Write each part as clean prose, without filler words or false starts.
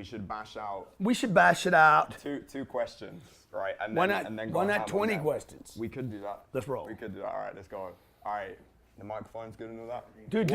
we should bash out. We should bash it out. Two questions, right? And Why then, not? and then Why go not ham on 20 them. questions? We could do that. Let's roll. We could do that. All right, let's go. All right, the microphone's good and all that. Dude,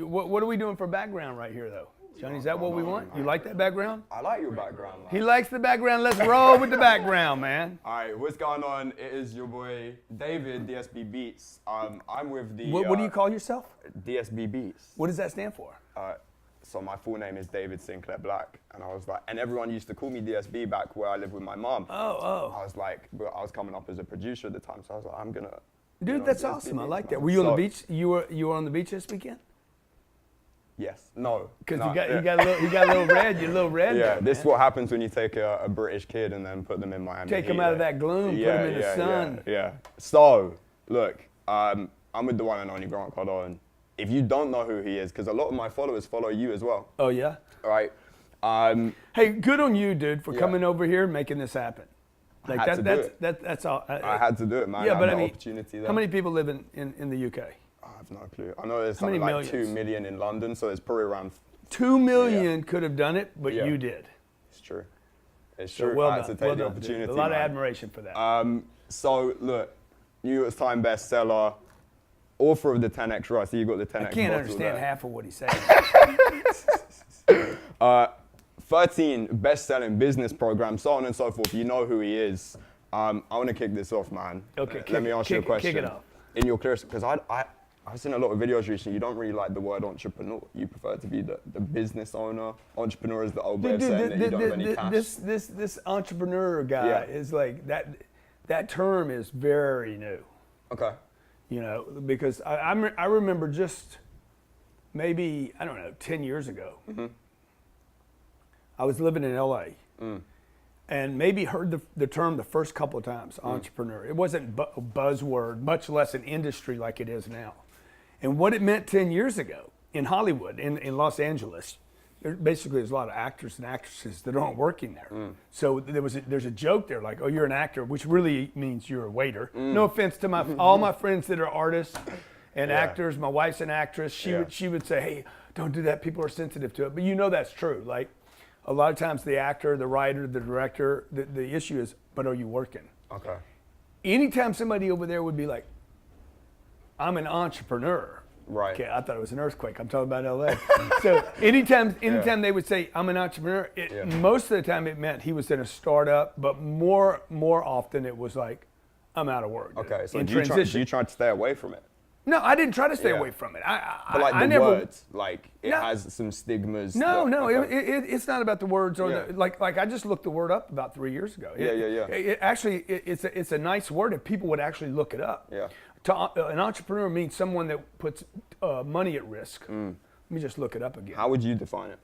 what are we doing for background right here, though? Johnny, is that what we want? You like that background? I like your background. Man. He likes the background. Let's roll with the background, man. All right, what's going on? It is your boy David, DSBBeats. I'm with the. What do you call yourself? DSBBeats. What does that stand for? So my full name is David Sinclair Black, and I was like, and everyone used to call me DSB back where I lived with my mom. Oh. I was like, but I was coming up as a producer at the time, so I was like, I'm gonna. Dude, that's awesome. I like that. Were you on the beach? You were on the beach this weekend? Yes. No. Because you got a little red. You're a little red. Yeah. There, this is what happens when you take a British kid and then put them in Miami. Take them out of that gloom, put them in the sun. Yeah. So look, I'm with the one and only Grant Cardone. If you don't know who he is, because a lot of my followers follow you as well. Oh yeah. All right. Hey, good on you, dude, for coming over here and making this happen. Like that's all. I had to do it, man. Yeah, but I mean, opportunity there. how many people live in the UK? I have no clue. I know there's something like 2 million in London, so it's probably around 2 million could have done it, but you did. It's true. It's true. Well I had to take the opportunity. A lot of admiration for that. So look, New York Times bestseller, author of the 10X Rush. So you got the 10X. I can't understand half of what he's saying. 13 best-selling business programs, so on and so forth. You know who he is. I want to kick this off, man. Okay. Let me ask you a question. Kick it off. In your clearest, because I've seen a lot of videos recently. You don't really like the word entrepreneur. You prefer to be the business owner. Entrepreneur is the old way of saying that you don't have any cash. This entrepreneur guy is like that. That term is very new. Okay. You know, because I remember just maybe, I don't know, 10 years ago. Mm-hmm. I was living in LA and maybe heard the term the first couple of times, entrepreneur. It wasn't a buzzword, much less an industry like it is now. And what it meant 10 years ago in Hollywood, in Los Angeles, there's a lot of actors and actresses that aren't working there. So there's a joke there like, oh, you're an actor, which really means you're a waiter. No offense to all my friends that are artists and actors. My wife's an actress. She would say, hey, don't do that. People are sensitive to it. But you know that's true. Like a lot of times the actor, the writer, the director, the issue is, but are you working? Okay. Anytime somebody over there would be like, I'm an entrepreneur. Right. Okay, I thought it was an earthquake. I'm talking about LA. So anytime they would say, I'm an entrepreneur, most of the time it meant he was in a startup, but more often it was like, I'm out of work. Okay, so do you try to stay away from it? No, I didn't try to stay away from it. But like I the never, words, like it has some stigmas. No, it's not about the words or like I just looked the word up about 3 years ago. It's a nice word if people would actually look it up. Yeah. An entrepreneur means someone that puts money at risk. Let me just look it up again. How would you define it?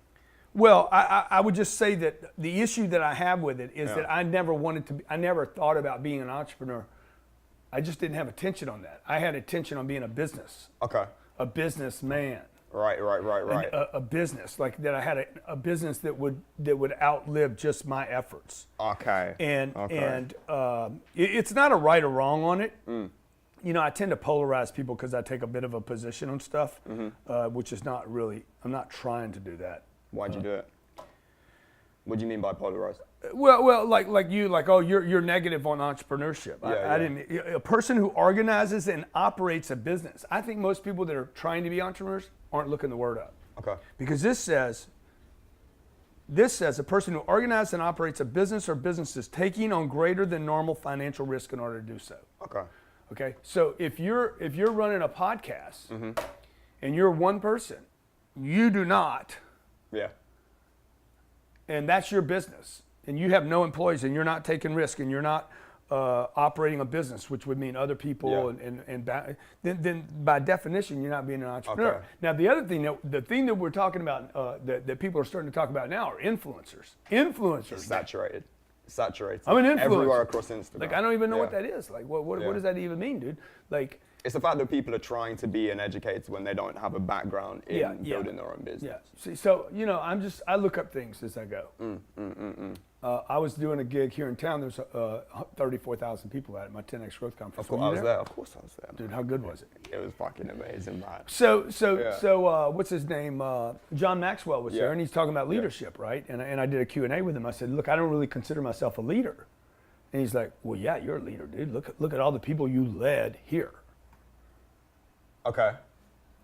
Well, I would just say that the issue that I have with it is that I never thought about being an entrepreneur. I just didn't have attention on that. I had attention on being a business. Okay. A businessman. Right. A business, like that I had a business that would outlive just my efforts. Okay. And it's not a right or wrong on it. You know, I tend to polarize people because I take a bit of a position on stuff, which is not really, I'm not trying to do that. Why'd you do it? What do you mean by polarized? Well, like you're negative on entrepreneurship. I didn't. A person who organizes and operates a business. I think most people that are trying to be entrepreneurs aren't looking the word up. Okay. Because this says a person who organizes and operates a business or businesses taking on greater than normal financial risk in order to do so. Okay. Okay. So if you're running a podcast and you're one person, you do not. Yeah. And that's your business, and you have no employees, and you're not taking risk, and you're not operating a business, which would mean other people, then by definition, you're not being an entrepreneur. Okay. Now, the thing that we're talking about, that people are starting to talk about now, are influencers. Influencers. It's saturated. I'm an influencer. Everywhere across Instagram. Like, I don't even know what that is. Like, what does that even mean, dude? Like, it's the fact that people are trying to be an educator when they don't have a background in building their own business. Yeah. See, so, you know, I look up things as I go. I was doing a gig here in town. There's 34,000 people at it, my 10X Growth Conference. Of course, I was there. Of course I was there. Dude, how good was it? It was fucking amazing, man. So what's his name? John Maxwell was there, and he's talking about leadership, right? And I did a Q&A with him. I said, look, I don't really consider myself a leader. And he's like, well, yeah, you're a leader, dude. Look at all the people you led here. Okay.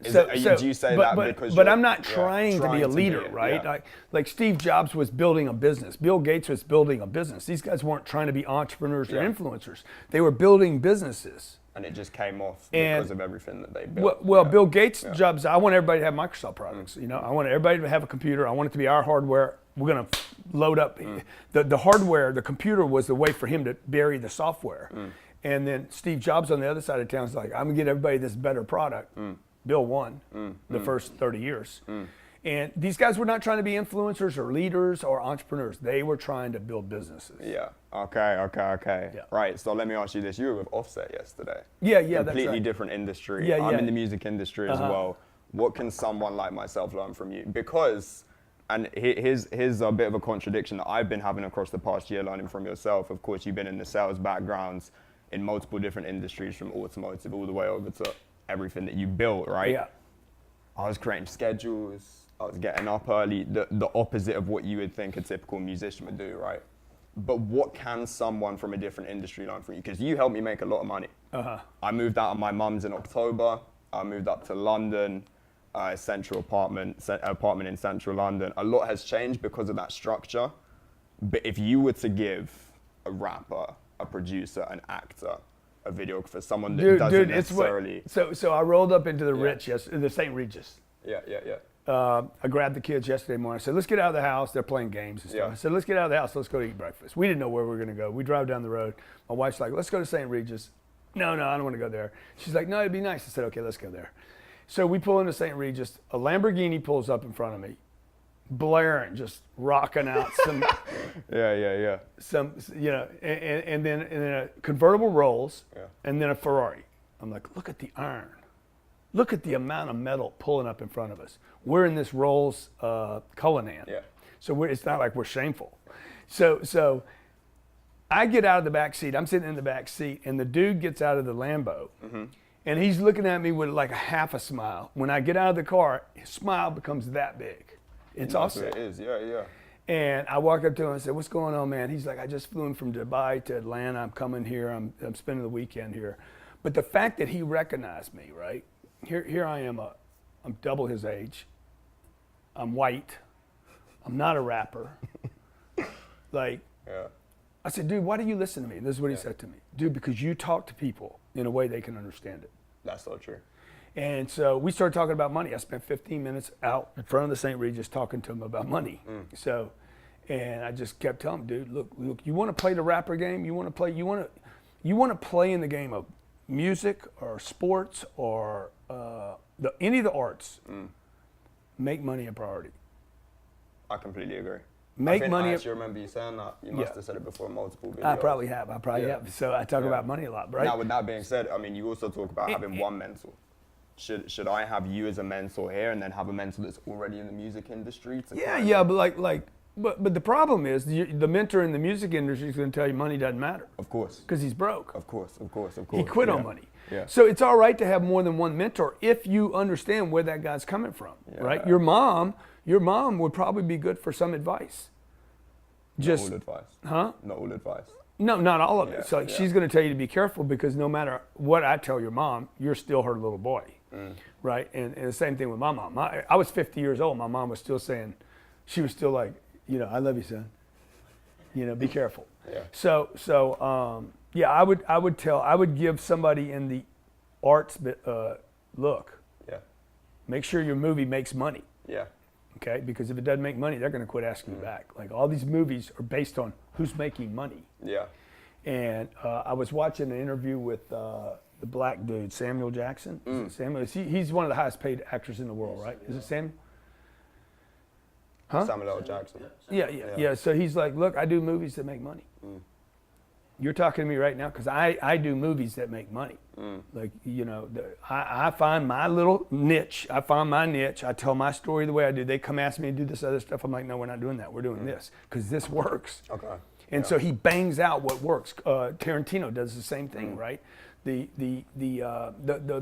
Do you say that because But I'm not trying to be a leader, right? Yeah. Like Steve Jobs was building a business. Bill Gates was building a business. These guys weren't trying to be entrepreneurs or influencers. They were building businesses. And it just came off because of everything that they built. Well, Bill Gates' jobs, I want everybody to have Microsoft products. You know, I want everybody to have a computer. I want it to be our hardware. We're going to load up. The hardware, the computer was the way for him to bury the software. And then Steve Jobs on the other side of town is like, I'm going to get everybody this better product. Bill won the first 30 years. And these guys were not trying to be influencers or leaders or entrepreneurs. They were trying to build businesses. Yeah. Okay. Yeah. Right. So let me ask you this. You were with Offset yesterday. Yeah, that's right. Completely different industry. Yeah. I'm in the music industry as well. What can someone like myself learn from you? Because, and here's a bit of a contradiction that I've been having across the past year learning from yourself. Of course, you've been in the sales backgrounds in multiple different industries, from automotive all the way over to everything that you built, right? Yeah. I was creating schedules. I was getting up early, the opposite of what you would think a typical musician would do, right? But what can someone from a different industry learn from you? Because you helped me make a lot of money. I moved out of my mum's in October. I moved up to London, central apartment in central London. A lot has changed because of that structure. But if you were to give a rapper, a producer, an actor, a videographer, someone that doesn't necessarily... So I rolled up into the Ritz, the St. Regis. Yeah. I grabbed the kids yesterday morning. I said, let's get out of the house. They're playing games and stuff. Yeah. I said, let's get out of the house. Let's go to eat breakfast. We didn't know where we were going to go. We drive down the road. My wife's like, let's go to St. Regis. No, I don't want to go there. She's like, no, it'd be nice. I said, okay, let's go there. So we pull into St. Regis. A Lamborghini pulls up in front of me, blaring, just rocking out some... Yeah. Some, you know, and then a convertible rolls, and then a Ferrari. I'm like, look at the iron. Look at the amount of metal pulling up in front of us. We're in this Rolls Cullinan. Yeah. So it's not like we're shameful. So I get out of the back seat. I'm sitting in the back seat, and the dude gets out of the Lambo, and he's looking at me with like a half a smile. When I get out of the car, his smile becomes that big. It's awesome. It is, yeah. And I walked up to him and said, what's going on, man? He's like, I just flew in from Dubai to Atlanta. I'm coming here. I'm spending the weekend here. But the fact that he recognized me, right? Here I am. I'm double his age. I'm white. I'm not a rapper. I said, dude, why do you listen to me? And this is what he said to me. Dude, because you talk to people in a way they can understand it. That's so true. And so we started talking about money. I spent 15 minutes out in front of the St. Regis talking to him about money. And I just kept telling him, dude, look, you want to play the rapper game? You want to play in the game of music or sports or any of the arts. Make money a priority. I completely agree. Make money. I actually remember you saying that. You must have said it before in multiple videos. I probably have. So I talk about money a lot, right? Now, with that being said, I mean, you also talk about having one mentor. Should I have you as a mentor here and then have a mentor that's already in the music industry? But the problem is the mentor in the music industry is going to tell you money doesn't matter. Of course. Because he's broke. Of course. He quit on money. Yeah. So it's all right to have more than one mentor if you understand where that guy's coming from, right? Your mom would probably be good for some advice. Not all advice. Huh? Not all advice. No, not all of it. So she's going to tell you to be careful because no matter what I tell your mom, you're still her little boy, right? And the same thing with my mom. I was 50 years old. My mom was still saying, she was still like, I love you, son. Be careful. Yeah. So I would give somebody in the arts, look. Yeah. Make sure your movie makes money. Yeah. Okay, because if it doesn't make money, they're going to quit asking you back. Like all these movies are based on who's making money. Yeah. And I was watching an interview with the black dude, Samuel Jackson. Samuel, he's one of the highest paid actors in the world, right? Is it Samuel? Huh? Samuel L. Jackson. Yeah. So he's like, look, I do movies that make money. You're talking to me right now because I do movies that make money. Like, you know, I find my little niche. I find my niche. I tell my story the way I do. They come ask me to do this other stuff. I'm like, no, we're not doing that. We're doing this because this works. Okay. And so he bangs out what works. Tarantino does the same thing, right? The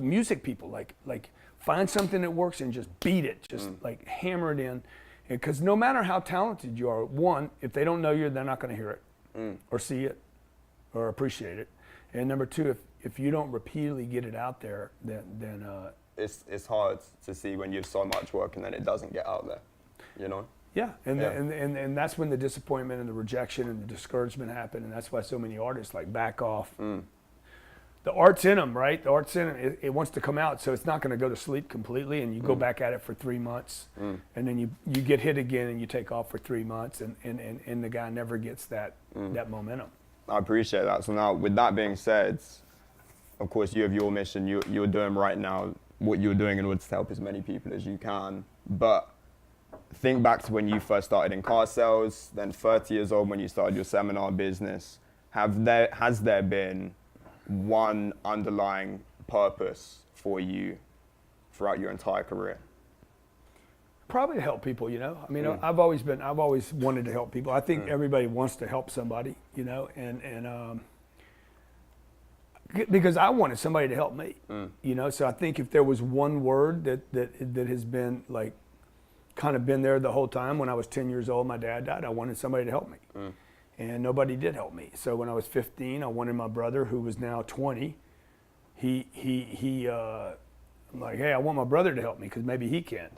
music people like find something that works and just beat it, just like hammer it in. Because no matter how talented you are, one, if they don't know you, they're not going to hear it or see it or appreciate it. And number two, if you don't repeatedly get it out there, then it's hard to see when you have so much work and then it doesn't get out there, you know? Yeah, and that's when the disappointment and the rejection and the discouragement happen, and that's why so many artists like back off. The art's in them, right? The art's in them. It wants to come out, so it's not going to go to sleep completely, and you go back at it for 3 months, and then you get hit again, and you take off for 3 months, and the guy never gets that momentum. I appreciate that. So now, with that being said, of course, you have your mission. You're doing right now what you're doing in order to help as many people as you can. But think back to when you first started in car sales, then 30 years old when you started your seminar business. Has there been one underlying purpose for you throughout your entire career? Probably to help people, you know. I mean, I've always wanted to help people. I think everybody wants to help somebody, you know, and because I wanted somebody to help me, you know. So I think if there was one word that has been like kind of been there the whole time. When I was 10 years old, my dad died. I wanted somebody to help me. And nobody did help me. So when I was 15, I wanted my brother, who was now 20. I'm like, hey, I want my brother to help me because maybe he can.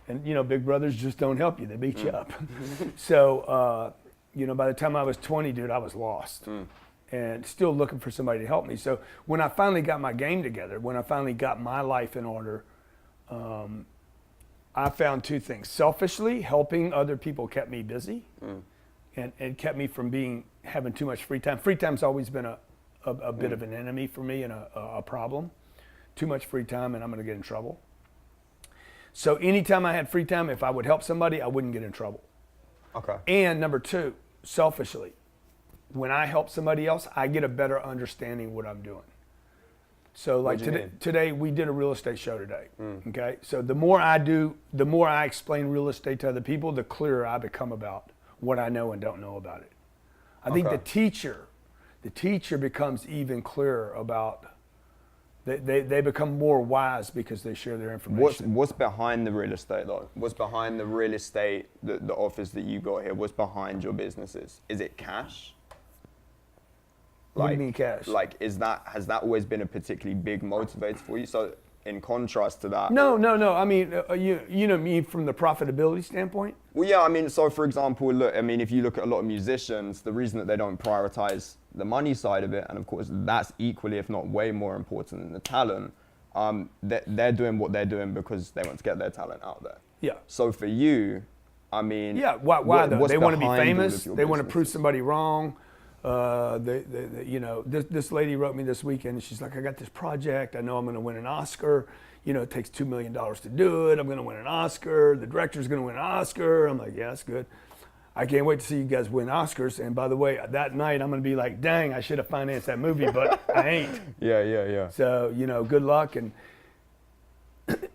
And, you know, big brothers just don't help you. They beat you up. So, you know, by the time I was 20, dude, I was lost. And still looking for somebody to help me. So when I finally got my game together, when I finally got my life in order, I found two things. Selfishly, helping other people kept me busy and kept me from having too much free time. Free time's always been a bit of an enemy for me and a problem. Too much free time and I'm going to get in trouble. So anytime I had free time, if I would help somebody, I wouldn't get in trouble. Okay. And number two, selfishly, when I help somebody else, I get a better understanding of what I'm doing. So like today we did a real estate show today, okay? So the more I do, the more I explain real estate to other people, the clearer I become about what I know and don't know about it. I think the teacher becomes even clearer about, they become more wise because they share their information. What's behind the real estate though? What's behind the real estate, the office that you got here? What's behind your businesses? Is it cash? What do you mean cash? Like, has that always been a particularly big motivator for you? So in contrast to that. No. I mean, you know me from the profitability standpoint? Well, yeah, I mean, so for example, look, I mean, if you look at a lot of musicians, the reason that they don't prioritize the money side of it, and of course that's equally, if not way more important than the talent, they're doing what they're doing because they want to get their talent out there. Yeah. So for you, I mean. Yeah, why though? They want to be famous, they want to prove somebody wrong. You know, this lady wrote me this weekend and she's like, I got this project. I know I'm going to win an Oscar. You know, it takes $2 million to do it. I'm going to win an Oscar. The director's going to win an Oscar. I'm like, yeah, that's good. I can't wait to see you guys win Oscars. And by the way, that night I'm going to be like, dang, I should have financed that movie, but I ain't. Yeah. So, you know, good luck. And,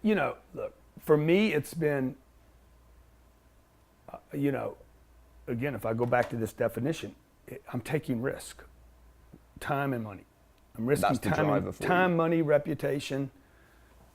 you know, look, for me, it's been, you know, again, if I go back to this definition, I'm taking risk, time and money. I'm risking time, money, reputation.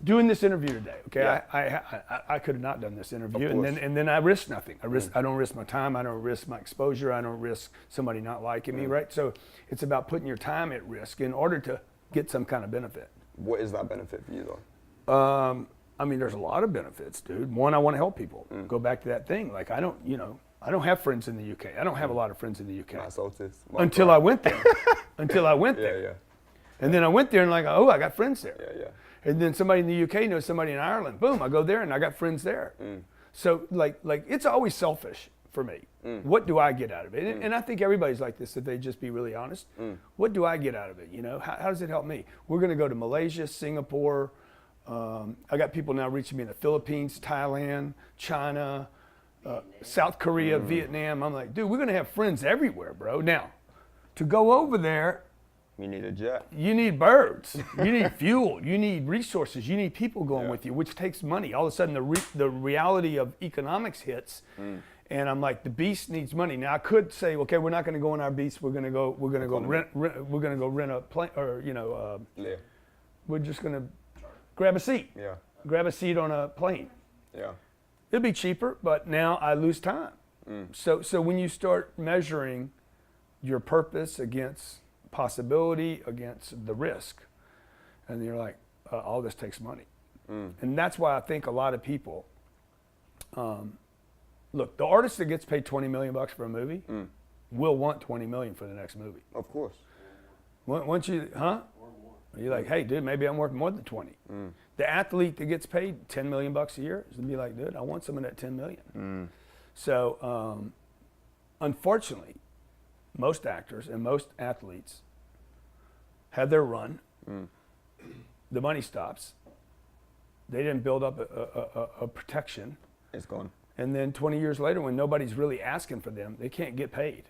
Doing this interview today, okay? Yeah. I could have not done this interview, and then I risk nothing. I don't risk my time. I don't risk my exposure. I don't risk somebody not liking me, right? So it's about putting your time at risk in order to get some kind of benefit. What is that benefit for you, though? I mean, there's a lot of benefits, dude. One, I want to help people. Go back to that thing. Like I don't have friends in the UK. I don't have a lot of friends in the UK. Until I went there. Yeah. And then I went there and like, oh, I got friends there. Yeah. And then somebody in the UK knows somebody in Ireland. Boom, I go there and I got friends there. So like it's always selfish for me. What do I get out of it? And I think everybody's like this if they just be really honest. What do I get out of it? You know, how does it help me? We're going to go to Malaysia, Singapore. I got people now reaching me in the Philippines, Thailand, China, South Korea, Vietnam. I'm like, dude, we're going to have friends everywhere, bro. Now, to go over there, you need a jet. You need birds. You need fuel. You need resources. You need people going with you, which takes money. All of a sudden, the reality of economics hits, and I'm like, the beast needs money. Now I could say, okay, we're not going to go on our beast. We're going to go rent a plane, or we're just going to grab a seat. Yeah. Grab a seat on a plane. Yeah. It'd be cheaper, but now I lose time. So when you start measuring your purpose against possibility, against the risk, and you're like, all this takes money. And that's why I think a lot of people, look, the artist that gets paid $20 million for a movie will want $20 million for the next movie. Of course. Once you, you're like, hey, dude, maybe I'm worth more than 20. The athlete that gets paid $10 million a year is gonna be like, dude, I want some of that 10 million. So, unfortunately, most actors and most athletes have their run. The money stops. They didn't build up a protection. It's gone. And then 20 years later, when nobody's really asking for them, they can't get paid.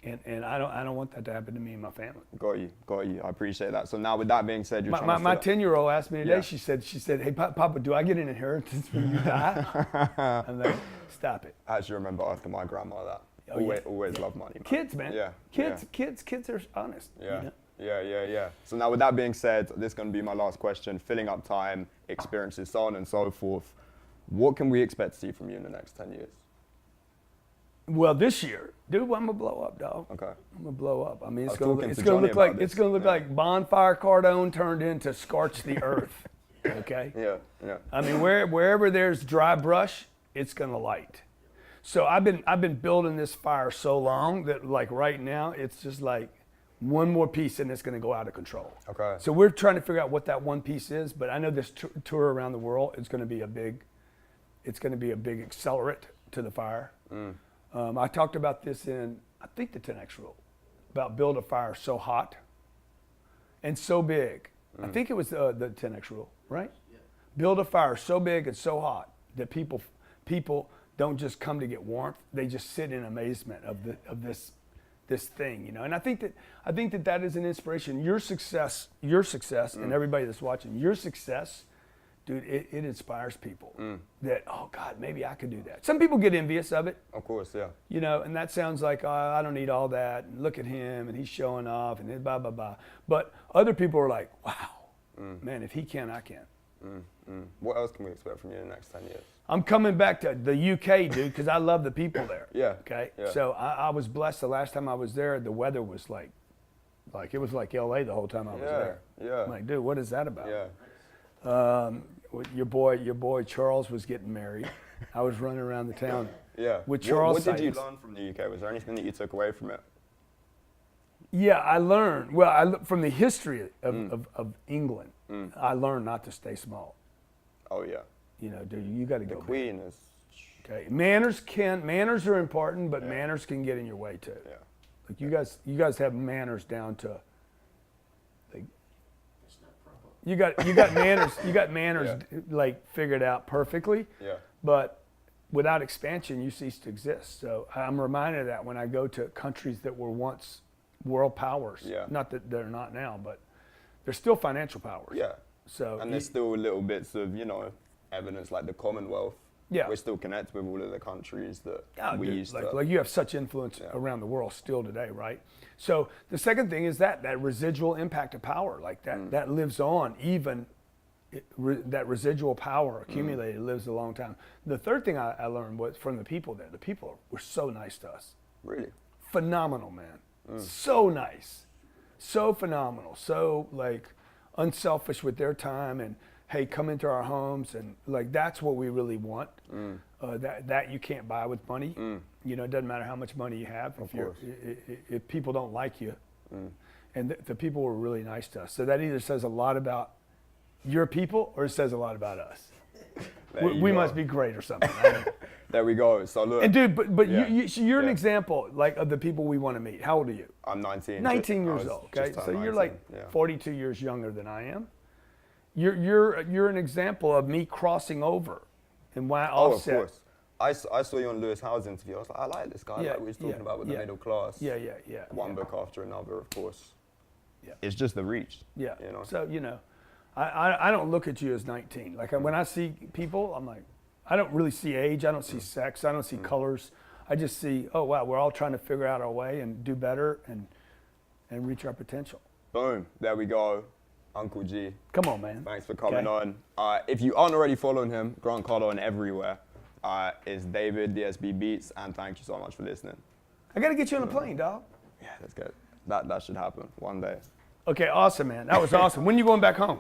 And I don't want that to happen to me and my family. Got you. I appreciate that. So now, with that being said, my 10-year-old asked me today. She said, "Hey, Papa, do I get an inheritance when you die?" I'm like, stop it. I actually remember asking my grandma that. Always love money. Man. Kids, man. Yeah. Kids are honest. Yeah. You know? Yeah. So now, with that being said, this is going to be my last question. Filling up time, experiences, so on and so forth. What can we expect to see from you in the next 10 years? Well, this year, dude, I'm gonna blow up, dog. Okay. I'm gonna blow up. I mean, it's gonna look like Bonfire Cardone turned into Scorch the Earth. Okay. Yeah. I mean, wherever there's dry brush, it's gonna light. So I've been building this fire so long that like right now it's just like one more piece and it's gonna go out of control. Okay. So we're trying to figure out what that one piece is, but I know this tour around the world is gonna be a big accelerant to the fire. I talked about this in, I think, the 10X rule, about build a fire so hot and so big. I think it was the 10X rule, right? Yeah. Build a fire so big and so hot that people don't just come to get warmth; they just sit in amazement of this thing, you know. And I think that is an inspiration. Your success, and everybody that's watching, your success. Dude, it inspires people that, oh God, maybe I could do that. Some people get envious of it. Of course, yeah. You know, and that sounds like, oh, I don't need all that. And look at him, and he's showing off, and blah, blah, blah. But other people are like, wow, man, if he can, I can. What else can we expect from you in the next 10 years? I'm coming back to the UK, dude, because I love the people there. Yeah. Okay? Yeah. So I was blessed the last time I was there. The weather was like it was like LA the whole time I was there. Yeah. I'm like, dude, what is that about? Yeah. Your boy Charles was getting married. I was running around the town. Yeah. With Charles. What did you learn from the UK? Was there anything that you took away from it? Yeah, I learned. Well, from the history of England, I learned not to stay small. Oh yeah. You know, dude, you got to go. The Queen is. Okay, manners are important, but manners can get in your way too. Yeah. Like you guys have manners down to. Like, you got manners like figured out perfectly. Yeah. But without expansion, you cease to exist. So I'm reminded of that when I go to countries that were once world powers. Yeah. Not that they're not now, but they're still financial powers. Yeah. So and there's still little bits of, you know, evidence like the Commonwealth. Yeah. We're still connected with all of the countries that we used to. Like you have such influence around the world still today, right? So the second thing is that residual impact of power, like that lives on even. That residual power accumulated lives a long time. The third thing I learned was from the people there. The people were so nice to us. Really? Phenomenal, man. So nice. So phenomenal. So like unselfish with their time and hey, come into our homes and like that's what we really want. That you can't buy with money. You know, it doesn't matter how much money you have. If people don't like you. And the people were really nice to us. So that either says a lot about your people or it says a lot about us. We must be great or something. There we go. So look. And dude, but you're an example like of the people we want to meet. How old are you? I'm 19. 19 years old. Okay, so you're like 42 years younger than I am. You're an example of me crossing over, and why offset I saw you on Lewis Howes' interview. I was like, I like this guy. Yeah, Like we was talking about with the middle class. Yeah. One book after another, of course. Yeah. It's just the reach. Yeah. You know? So, you know, I don't look at you as 19. Like when I see people, I'm like, I don't really see age. I don't see sex. I don't see colors. I just see, oh, wow, we're all trying to figure out our way and do better and reach our potential. Boom. There we go. Uncle G. Come on, man. Thanks for coming on. If you aren't already following him, Grant Cardone everywhere. Is David, DSBBeats, and thank you so much for listening. I got to get you on a plane, dog. Yeah, that's good. That should happen one day. Okay, awesome, man. That was awesome. When are you going back home?